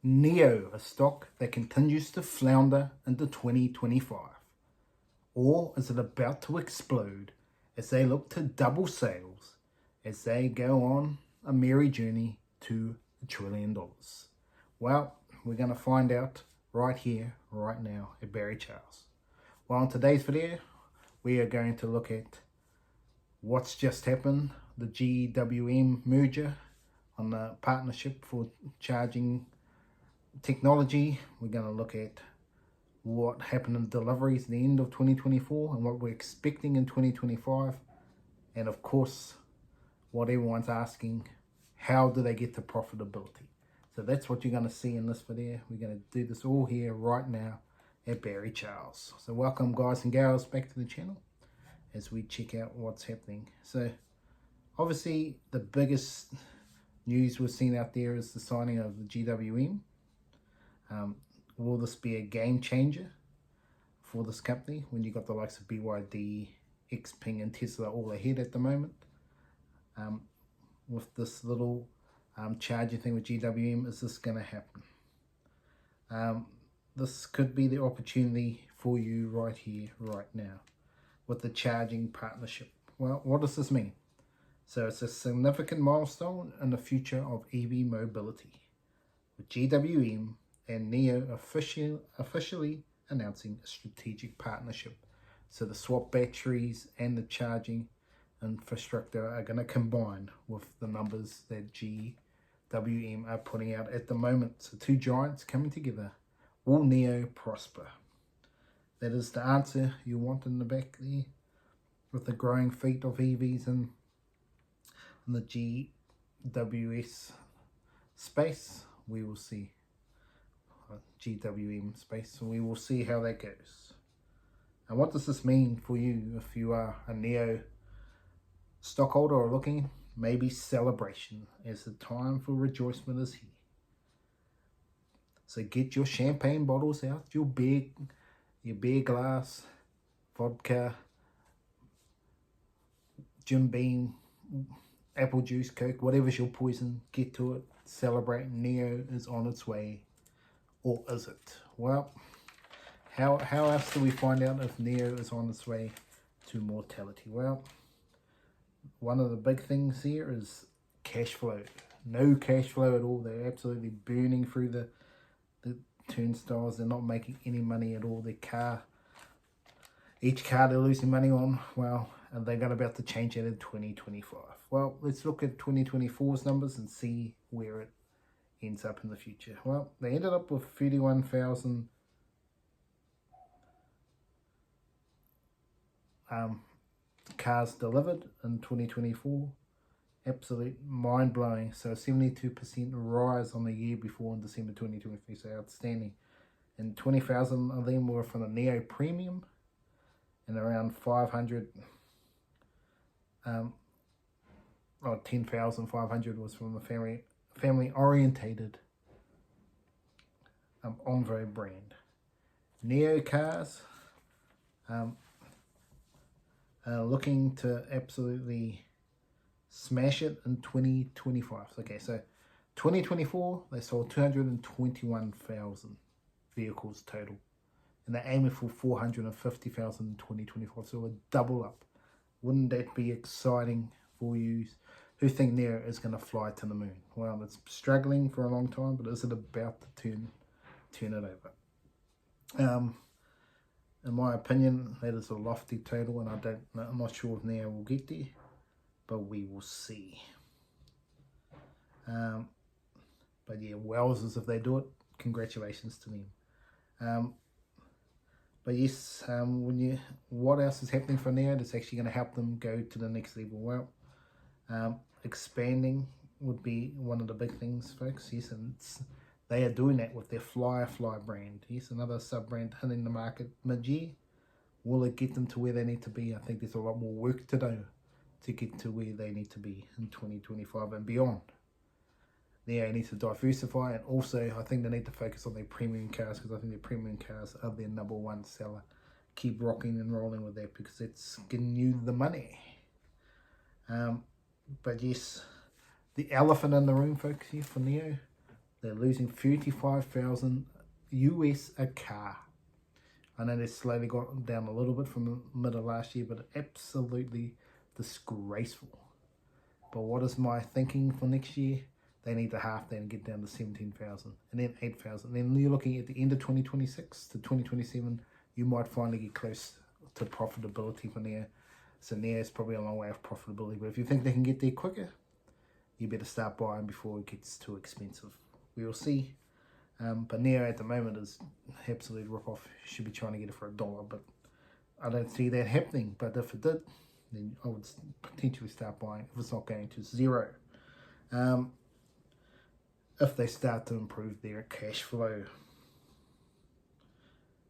NEO, a stock that continues to flounder into 2025? Or is it about to explode as they look to double sales as they go on a merry journey to $1 trillion? Well, we're going to find out right here, right now at Barry Charles. Well, in today's video, we are going to look at what's just happened, the GWM merger on the partnership for charging technology. We're going to look at what happened in deliveries at the end of 2024 and what we're expecting in 2025. And of course, what everyone's asking, how do they get to profitability? So that's what you're going to see in this video. We're going to do this all here right now at Barry Charles. So welcome guys and gals back to the channel as we check out what's happening. So obviously the biggest news we've seen out there is the signing of the GWM. Will this be a game changer for this company when you got the likes of BYD, Xpeng and Tesla all ahead at the moment? With this little charging thing with GWM, is this going to happen? This could be the opportunity for you right here, right now, with the charging partnership. Well, what does this mean? So it's a significant milestone in the future of EV mobility, with GWM and NEO officially announcing a strategic partnership. So the swap batteries and the charging infrastructure are going to combine with the numbers that GWM are putting out at the moment. So two giants coming together. Will NEO prosper? That is the answer you want in the back there, with the growing fleet of EVs in the GWS space. We will see. GWM space, so we will see how that goes. And what does this mean for you if you are a NEO stockholder or looking? Maybe celebration, as the time for rejoicement is here. So get your champagne bottles out, your beer glass, vodka, Jim Beam, apple juice, Coke, whatever's your poison, get to it, celebrate. NEO is on its way. Or is it? Well, how else do we find out if NEO is on its way to mortality? Well, one of the big things here is cash flow. No cash flow at all. They're absolutely burning through the turnstiles. They're not making any money at all. Each car they're losing money on, well, and they're about to change it in 2025. Well, let's look at 2024's numbers and see where it ends up in the future. Well, they ended up with 31,000 cars delivered in 2024. Absolute mind-blowing. So 72% rise on the year before in December 2023. So outstanding. And 20,000 of them were from the NEO Premium, and around 10,500 was from the family orientated Envoy brand. NEO cars are looking to absolutely smash it in 2025. Okay, so 2024 they sold 221,000 vehicles total, and they're aiming for 450,000 in 2025. So a double up. Wouldn't that be exciting for you who think NEO is going to fly to the moon? Well, it's struggling for a long time, but is it about to turn it over? In my opinion, that is a lofty total, and I'm not sure if NEO will get there, but we will see. But yeah, wowzers if they do it. Congratulations to them. But yes, what else is happening for NEO that's actually going to help them go to the next level? Well, expanding would be one of the big things, folks. Yes, and they are doing that with their Fly brand. Yes, another sub-brand hitting the market mid-year. Will it get them to where they need to be? I think there's a lot more work to do to get to where they need to be in 2025 and beyond. They need to diversify, and also I think they need to focus on their premium cars, because I think their premium cars are their #1 seller. Keep rocking and rolling with that, because it's getting you the money. But yes, the elephant in the room, folks, here for NEO, They're losing 35,000 US a car. I know they've slowly gotten down a little bit from the mid of last year, but absolutely disgraceful. But what is my thinking for next year? They need to half that and get down to 17,000 and then 8,000. Then you're looking at the end of 2026 to 2027, you might finally get close to profitability for NEO. So NEO is probably a long way off profitability. But if you think they can get there quicker, you better start buying before it gets too expensive. We will see. But NEO at the moment is absolute rip-off. You should be trying to get it for $1, but I don't see that happening. But if it did, then I would potentially start buying if it's not going to zero. If they start to improve their cash flow.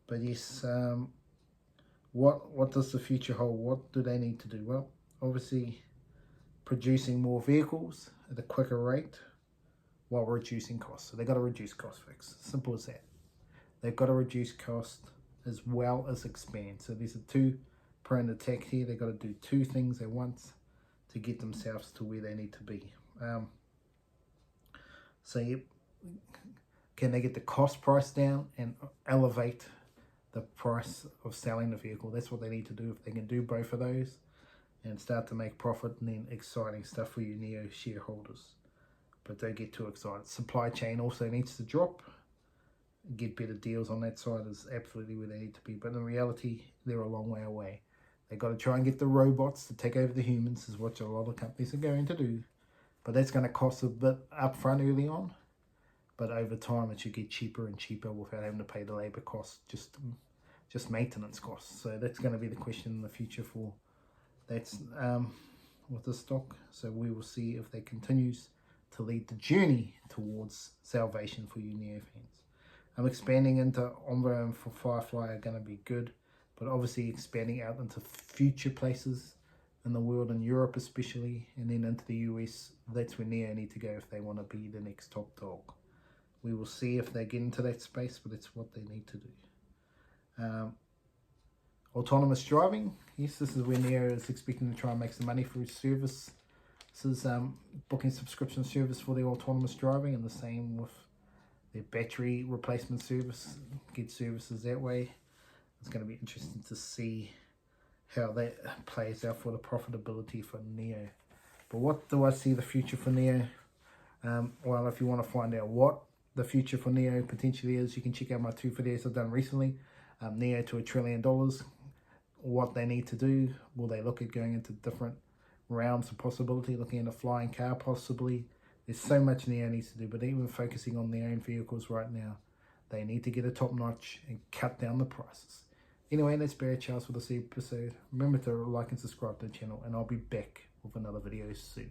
But yes, what does the future hold? What do they need to do? Well, obviously producing more vehicles at a quicker rate while reducing costs. So they've got to reduce costs, folks. Simple as that. They've got to reduce cost as well as expand. So these are two prone attack here. They've got to do two things at once to get themselves to where they need to be. So can they get the cost price down and elevate the price of selling the vehicle? That's what they need to do. If they can do both of those and start to make profit, and then exciting stuff for you NEO shareholders. But don't get too excited. Supply chain also needs to drop. Get better deals on that side is absolutely where they need to be. But in reality, they're a long way away. They've got to try and get the robots to take over the humans, is what a lot of companies are going to do. But that's going to cost a bit upfront early on. But over time, it should get cheaper and cheaper without having to pay the labour costs, just maintenance costs. So that's going to be the question in the future for that's with the stock. So we will see if that continues to lead the journey towards salvation for you NEO fans. Expanding into Ombre and for Firefly are going to be good, but obviously expanding out into future places in the world, in Europe especially, and then into the US, that's where NEO need to go if they want to be the next top dog. We will see if they get into that space, but that's what they need to do. Autonomous driving, yes, this is where NEO is expecting to try and make some money through service. This is booking subscription service for their autonomous driving, and the same with their battery replacement service, get services that way. It's going to be interesting to see how that plays out for the profitability for NEO. But what do I see the future for NEO? Well, if you want to find out what the future for NEO potentially is, you can check out my 2 videos I've done recently. NEO to $1 trillion. What they need to do, will they look at going into different realms of possibility, looking at a flying car possibly? There's so much NEO needs to do, but even focusing on their own vehicles right now, they need to get a top notch and cut down the prices. Anyway, that's Barry Charles for this episode. Remember to like and subscribe to the channel, and I'll be back with another video soon.